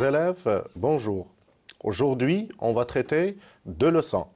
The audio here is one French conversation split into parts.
Chers élèves, bonjour. Aujourd'hui, on va traiter deux leçons.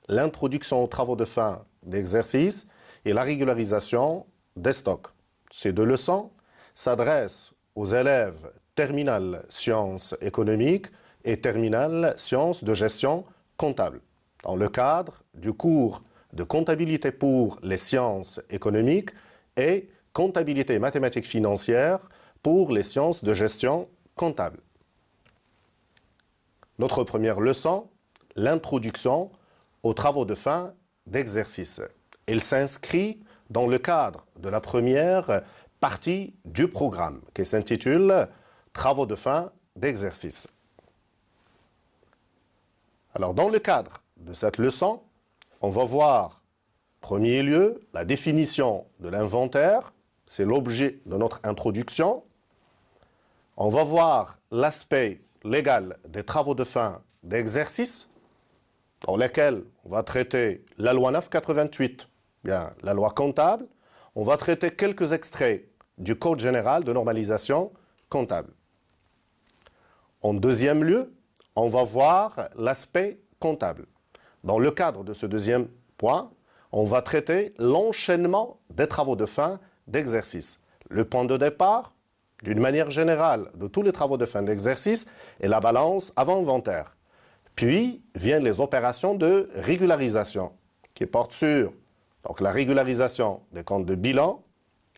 L'introduction aux travaux de fin d'exercice et la régularisation des stocks. Ces deux leçons s'adressent aux élèves terminale sciences économiques et terminale sciences de gestion comptable. Dans le cadre du cours de comptabilité pour les sciences économiques et comptabilité mathématique financière pour les sciences de gestion comptable. Notre première leçon, l'introduction aux travaux de fin d'exercice. Elle s'inscrit dans le cadre de la première partie du programme qui s'intitule « Travaux de fin d'exercice ». Alors, dans le cadre de cette leçon, on va voir, en premier lieu, la définition de l'inventaire. C'est l'objet de notre introduction. On va voir l'aspect légal des travaux de fin d'exercice, dans lesquels on va traiter la loi 988, bien la loi comptable. On va traiter quelques extraits du Code général de normalisation comptable. En deuxième lieu, on va voir l'aspect comptable. Dans le cadre de ce deuxième point, on va traiter l'enchaînement des travaux de fin d'exercice. Le point de départ, d'une manière générale, de tous les travaux de fin d'exercice est la balance avant-inventaire. Puis viennent les opérations de régularisation qui portent sur la régularisation des comptes de bilan,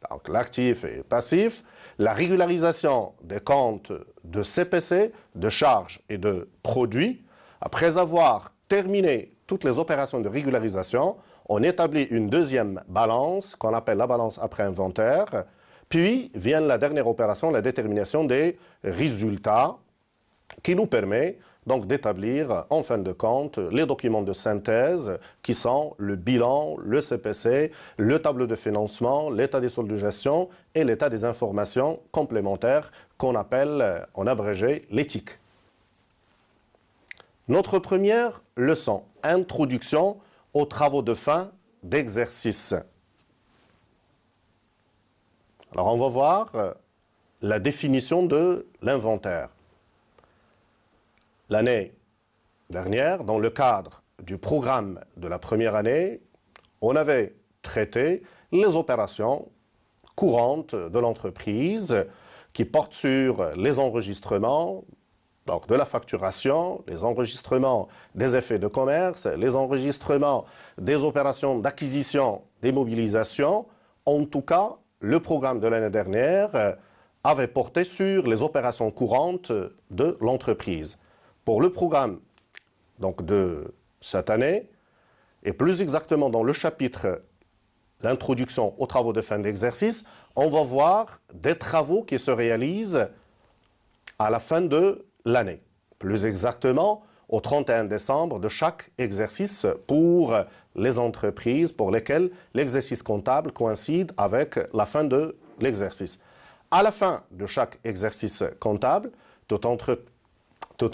donc l'actif et le passif, la régularisation des comptes de CPC, de charges et de produits. Après avoir terminé toutes les opérations de régularisation, on établit une deuxième balance qu'on appelle la balance après inventaire. Puis vient la dernière opération, la détermination des résultats, qui nous permet donc d'établir en fin de compte les documents de synthèse qui sont le bilan, le CPC, le tableau de financement, l'état des soldes de gestion et l'état des informations complémentaires qu'on appelle en abrégé l'éthique. Notre première leçon, introduction aux travaux de fin d'exercice. Alors, on va voir la définition de l'inventaire. L'année dernière, dans le cadre du programme de la première année, on avait traité les opérations courantes de l'entreprise qui portent sur les enregistrements, donc de la facturation, les enregistrements des effets de commerce, les enregistrements des opérations d'acquisition, démobilisation. En tout cas, le programme de l'année dernière avait porté sur les opérations courantes de l'entreprise. Pour le programme donc, de cette année, et plus exactement dans le chapitre l'introduction aux travaux de fin d'exercice, on va voir des travaux qui se réalisent à la fin de l'année. Plus exactement, au 31 décembre de chaque exercice pour les entreprises pour lesquelles l'exercice comptable coïncide avec la fin de l'exercice. À la fin de chaque exercice comptable, toute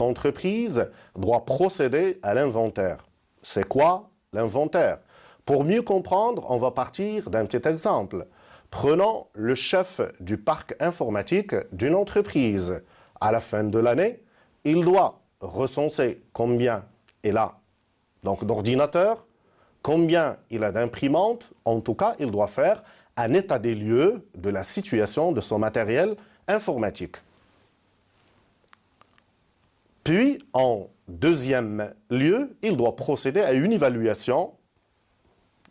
entreprise doit procéder à l'inventaire. C'est quoi l'inventaire? Pour mieux comprendre, on va partir d'un petit exemple. Prenons le chef du parc informatique d'une entreprise. À la fin de l'année, il doit recenser combien il a d'ordinateurs, combien il a d'imprimantes. En tout cas, il doit faire un état des lieux de la situation de son matériel informatique. Puis, en deuxième lieu, il doit procéder à une évaluation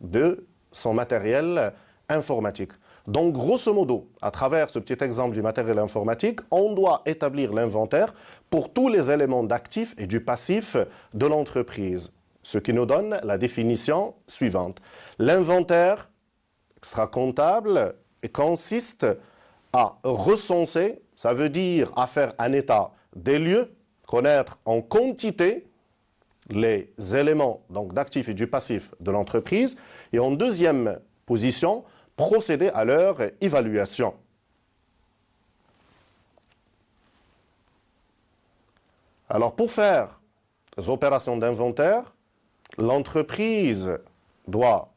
de son matériel informatique. Donc, grosso modo, à travers ce petit exemple du matériel informatique, on doit établir l'inventaire pour tous les éléments d'actifs et du passif de l'entreprise. Ce qui nous donne la définition suivante. L'inventaire extra-comptable consiste à recenser, ça veut dire à faire un état des lieux, connaître en quantité les éléments d'actifs et du passif de l'entreprise. Et en deuxième position, procéder à leur évaluation. Alors, pour faire les opérations d'inventaire, l'entreprise doit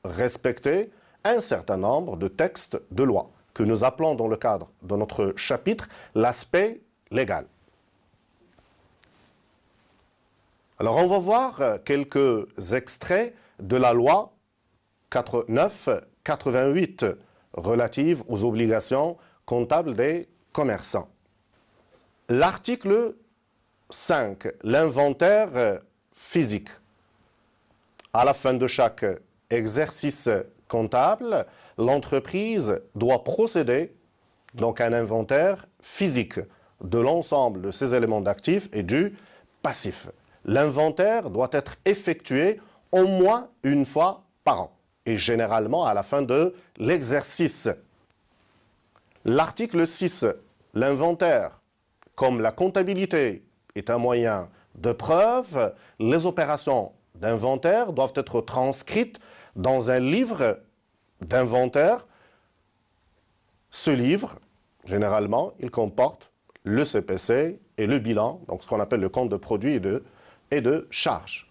respecter un certain nombre de textes de loi que nous appelons dans le cadre de notre chapitre l'aspect légal. Alors on va voir quelques extraits de la loi 988 relative aux obligations comptables des commerçants. L'article 5, l'inventaire physique. À la fin de chaque exercice comptable, l'entreprise doit procéder donc à un inventaire physique de l'ensemble de ses éléments d'actifs et du passif. L'inventaire doit être effectué au moins une fois par an et généralement à la fin de l'exercice. L'article 6, l'inventaire, comme la comptabilité est un moyen de preuve, les opérations d'inventaire doivent être transcrites dans un livre d'inventaire. Ce livre, généralement, il comporte le CPC et le bilan, donc ce qu'on appelle le compte de produits et de charges.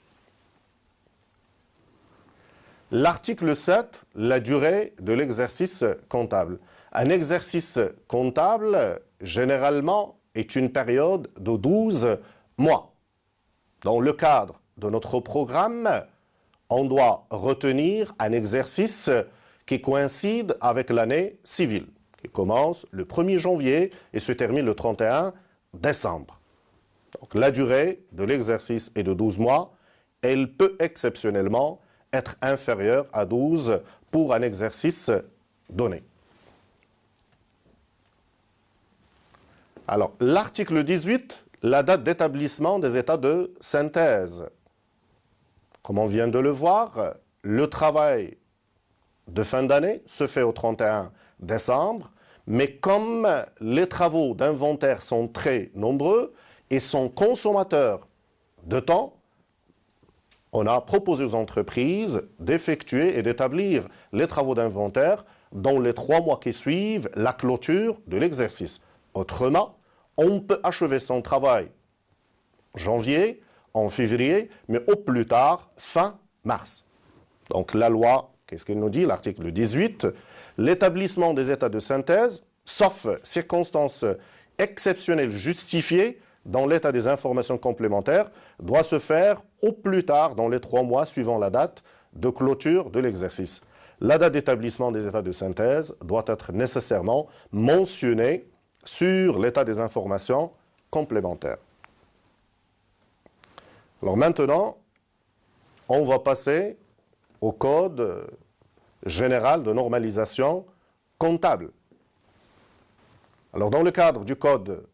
L'article 7, la durée de l'exercice comptable. Un exercice comptable, généralement, est une période de 12 mois. Dans le cadre de notre programme, on doit retenir un exercice qui coïncide avec l'année civile, qui commence le 1er janvier et se termine le 31 décembre. Donc, la durée de l'exercice est de 12 mois. Elle peut exceptionnellement être inférieure à 12 pour un exercice donné. Alors, l'article 18, la date d'établissement des états de synthèse. Comme on vient de le voir, le travail de fin d'année se fait au 31 décembre, mais comme les travaux d'inventaire sont très nombreux et sont consommateurs de temps, on a proposé aux entreprises d'effectuer et d'établir les travaux d'inventaire dans les 3 mois qui suivent la clôture de l'exercice. Autrement, on peut achever son travail en janvier, en février, mais au plus tard, fin mars. Donc la loi, qu'est-ce qu'elle nous dit? L'article 18, l'établissement des états de synthèse, sauf circonstances exceptionnelles justifiées dans l'état des informations complémentaires, doit se faire au plus tard dans les 3 mois suivant la date de clôture de l'exercice. La date d'établissement des états de synthèse doit être nécessairement mentionnée sur l'état des informations complémentaires. Alors maintenant, on va passer au code général de normalisation comptable. Alors dans le cadre du code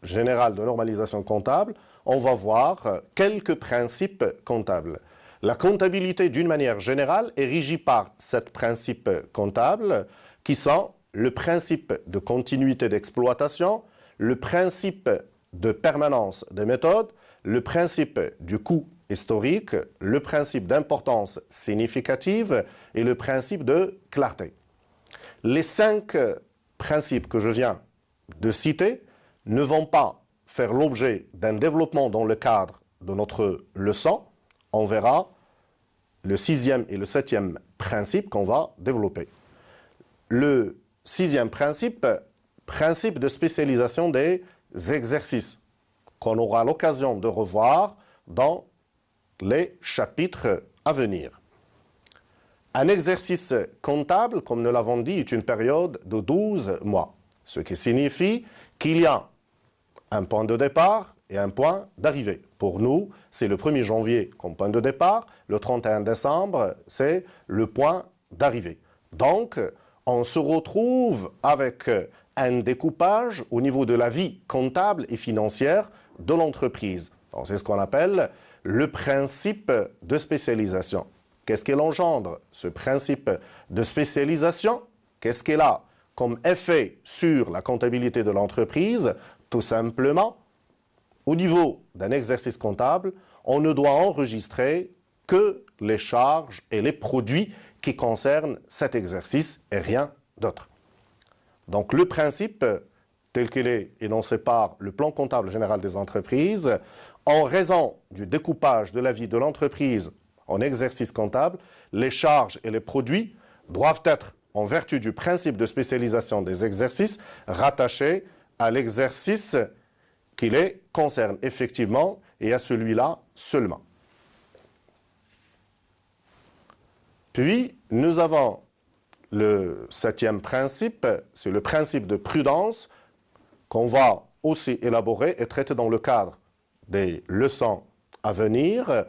général de normalisation comptable, on va voir quelques principes comptables. La comptabilité, d'une manière générale, est régie par 7 principes comptables qui sont le principe de continuité d'exploitation, le principe de permanence des méthodes, le principe du coût historique, le principe d'importance significative et le principe de clarté. Les 5 principes que je viens de citer ne vont pas faire l'objet d'un développement dans le cadre de notre leçon. On verra le 6e et le 7e principe qu'on va développer. Le 6e principe, principe de spécialisation des exercices, qu'on aura l'occasion de revoir dans les chapitres à venir. Un exercice comptable, comme nous l'avons dit, est une période de 12 mois, ce qui signifie qu'il y a un point de départ et un point d'arrivée. Pour nous, c'est le 1er janvier comme point de départ, le 31 décembre, c'est le point d'arrivée. Donc, on se retrouve avec un découpage au niveau de la vie comptable et financière de l'entreprise. C'est ce qu'on appelle le principe de spécialisation. Qu'est-ce qu'elle engendre, ce principe de spécialisation? Qu'est-ce qu'elle a comme effet sur la comptabilité de l'entreprise? Tout simplement, au niveau d'un exercice comptable, on ne doit enregistrer que les charges et les produits qui concernent cet exercice et rien d'autre. Donc le principe, tel qu'il est énoncé par le plan comptable général des entreprises, en raison du découpage de la vie de l'entreprise en exercice comptable, les charges et les produits doivent être, en vertu du principe de spécialisation des exercices, rattachés à l'exercice qui les concerne effectivement et à celui-là seulement. Puis, nous avons le septième principe, c'est le principe de prudence qu'on va aussi élaborer et traiter dans le cadre des leçons à venir.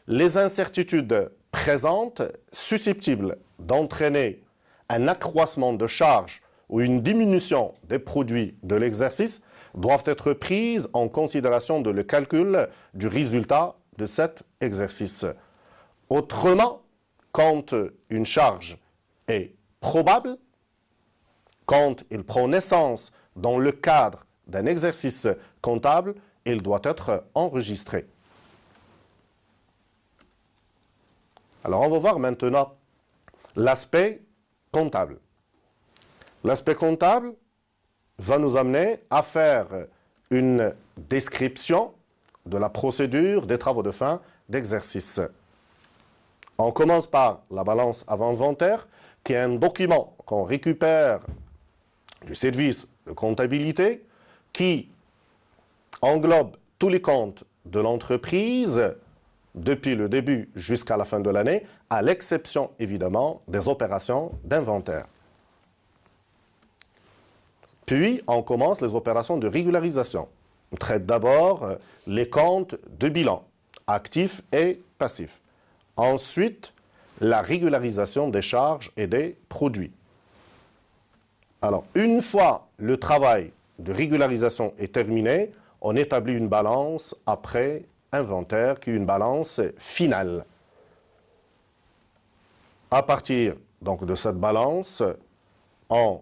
Les incertitudes présentes susceptibles d'entraîner un accroissement de charge ou une diminution des produits de l'exercice doivent être prises en considération dans le calcul du résultat de cet exercice. Autrement, quand une charge est probable, quand il prend naissance dans le cadre d'un exercice comptable, il doit être enregistré. Alors, on va voir maintenant l'aspect comptable. L'aspect comptable va nous amener à faire une description de la procédure des travaux de fin d'exercice. On commence par la balance avant-inventaire, qui est un document qu'on récupère du service de comptabilité qui englobe tous les comptes de l'entreprise depuis le début jusqu'à la fin de l'année, à l'exception évidemment des opérations d'inventaire. Puis, on commence les opérations de régularisation. On traite d'abord les comptes de bilan, actifs et passifs. Ensuite, la régularisation des charges et des produits. Alors, une fois le travail de régularisation est terminé, on établit une balance après inventaire qui est une balance finale. À partir donc de cette balance, on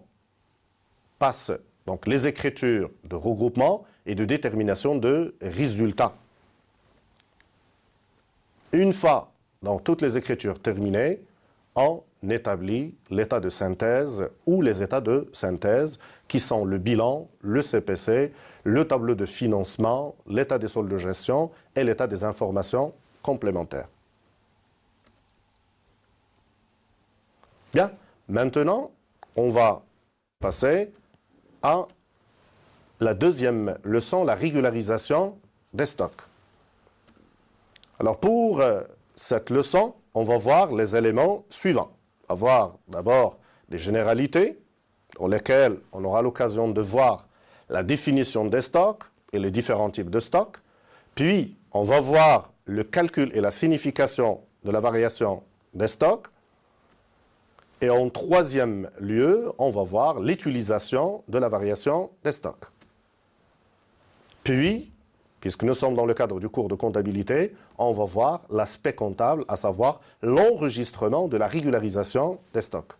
passe donc les écritures de regroupement et de détermination de résultats. Une fois donc toutes les écritures terminées, on établit l'état de synthèse ou les états de synthèse qui sont le bilan, le CPC, le tableau de financement, l'état des soldes de gestion et l'état des informations complémentaires. Bien, maintenant, on va passer à la deuxième leçon, la régularisation des stocks. Alors pour cette leçon, on va voir les éléments suivants. On va voir d'abord des généralités dans lesquelles on aura l'occasion de voir la définition des stocks et les différents types de stocks. Puis, on va voir le calcul et la signification de la variation des stocks. Et en troisième lieu, on va voir l'utilisation de la variation des stocks. Puis, puisque nous sommes dans le cadre du cours de comptabilité, on va voir l'aspect comptable, à savoir l'enregistrement de la régularisation des stocks.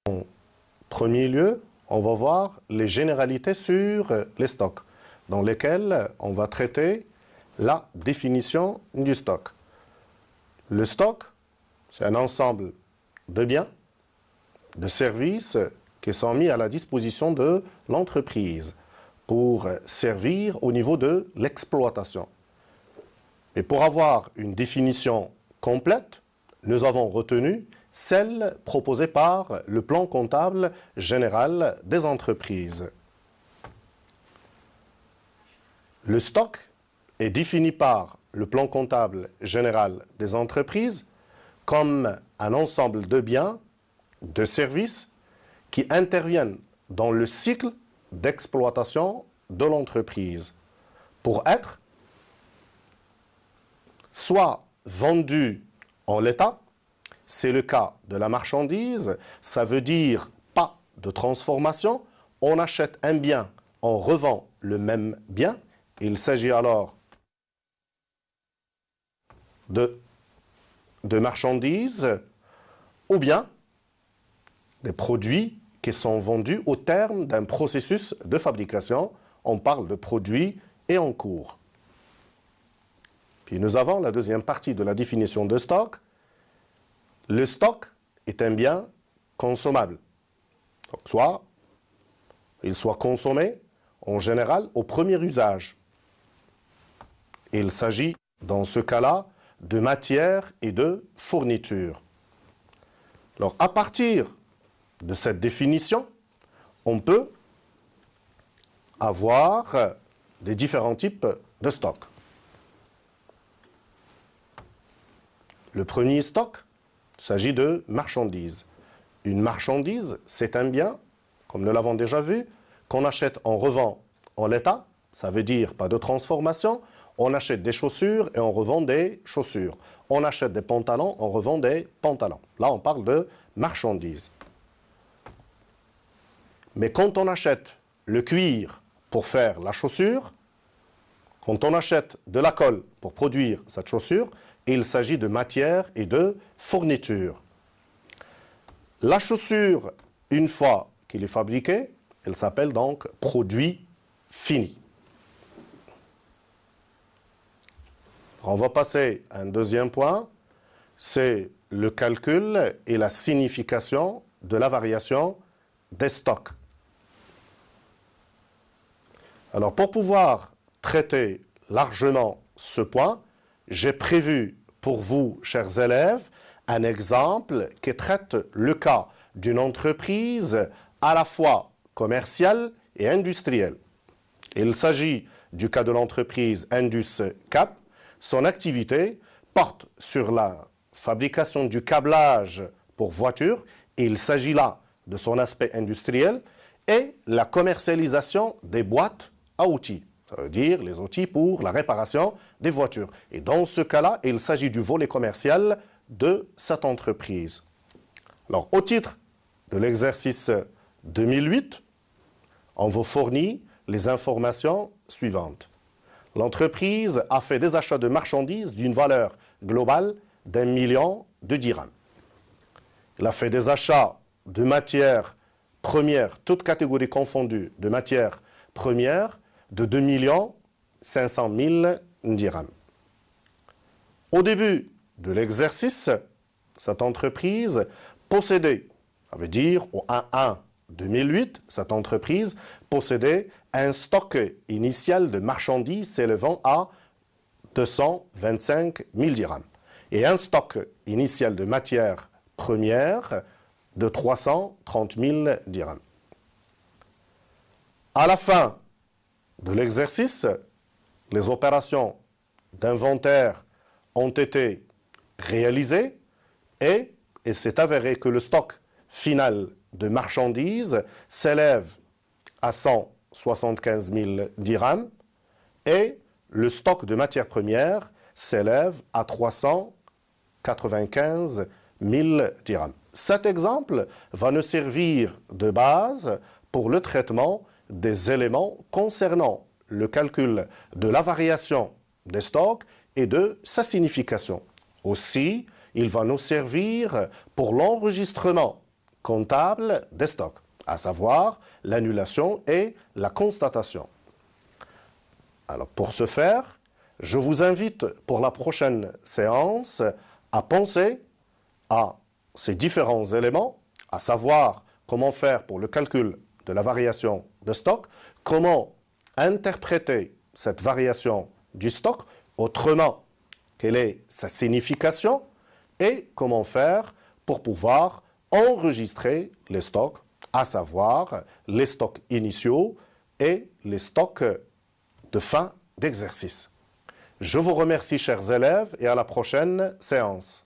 En premier lieu, on va voir les généralités sur les stocks, dans lesquelles on va traiter la définition du stock. Le stock, c'est un ensemble de biens, de services qui sont mis à la disposition de l'entreprise pour servir au niveau de l'exploitation. Et pour avoir une définition complète, nous avons retenu celle proposée par le plan comptable général des entreprises. Le stock est défini par le plan comptable général des entreprises comme un ensemble de biens, de services qui interviennent dans le cycle d'exploitation de l'entreprise pour être soit vendus en l'état, c'est le cas de la marchandise, ça veut dire pas de transformation, on achète un bien, on revend le même bien, il s'agit alors de marchandises ou bien des produits qui sont vendus au terme d'un processus de fabrication. On parle de produits et en cours. Puis nous avons la deuxième partie de la définition de stock. Le stock est un bien consommable. Donc soit il soit consommé en général au premier usage. Il s'agit dans ce cas-là de matière et de fourniture. Alors, à partir de cette définition, on peut avoir des différents types de stocks. Le premier stock, il s'agit de marchandises. Une marchandise, c'est un bien, comme nous l'avons déjà vu, qu'on achète, on revend en l'état, ça veut dire pas de transformation. On achète des chaussures et on revend des chaussures. On achète des pantalons, on revend des pantalons. Là, on parle de marchandises. Mais quand on achète le cuir pour faire la chaussure, quand on achète de la colle pour produire cette chaussure, il s'agit de matière et de fourniture. La chaussure, une fois qu'il est fabriqué, elle s'appelle donc produit fini. On va passer à un deuxième point, c'est le calcul et la signification de la variation des stocks. Alors, pour pouvoir traiter largement ce point, j'ai prévu pour vous, chers élèves, un exemple qui traite le cas d'une entreprise à la fois commerciale et industrielle. Il s'agit du cas de l'entreprise Indus Cap. Son activité porte sur la fabrication du câblage pour voitures, et il s'agit là de son aspect industriel, et la commercialisation des boîtes à outils, ça veut dire les outils pour la réparation des voitures. Et dans ce cas-là, il s'agit du volet commercial de cette entreprise. Alors, au titre de l'exercice 2008, on vous fournit les informations suivantes. L'entreprise a fait des achats de marchandises d'une valeur globale d'1 million de dirhams. Elle a fait des achats de matières premières, toutes catégories confondues, de matières premières, de 2 500 000 dirhams. Au début de l'exercice, cette entreprise possédait, ça veut dire au 1-1 2008, cette entreprise possédait un stock initial de marchandises s'élevant à 225 000 dirhams et un stock initial de matières premières de 330 000 dirhams. À la fin de l'exercice, les opérations d'inventaire ont été réalisées et il s'est avéré que le stock final de marchandises s'élève à 175 000 dirhams et le stock de matières premières s'élève à 395 000 dirhams. Cet exemple va nous servir de base pour le traitement des éléments concernant le calcul de la variation des stocks et de sa signification. Aussi, il va nous servir pour l'enregistrement comptable des stocks, à savoir l'annulation et la constatation. Alors pour ce faire, je vous invite pour la prochaine séance à penser à ces différents éléments, à savoir comment faire pour le calcul de la variation de stock, comment interpréter cette variation du stock, autrement, quelle est sa signification et comment faire pour pouvoir enregistrer les stocks, à savoir les stocks initiaux et les stocks de fin d'exercice. Je vous remercie, chers élèves, et à la prochaine séance.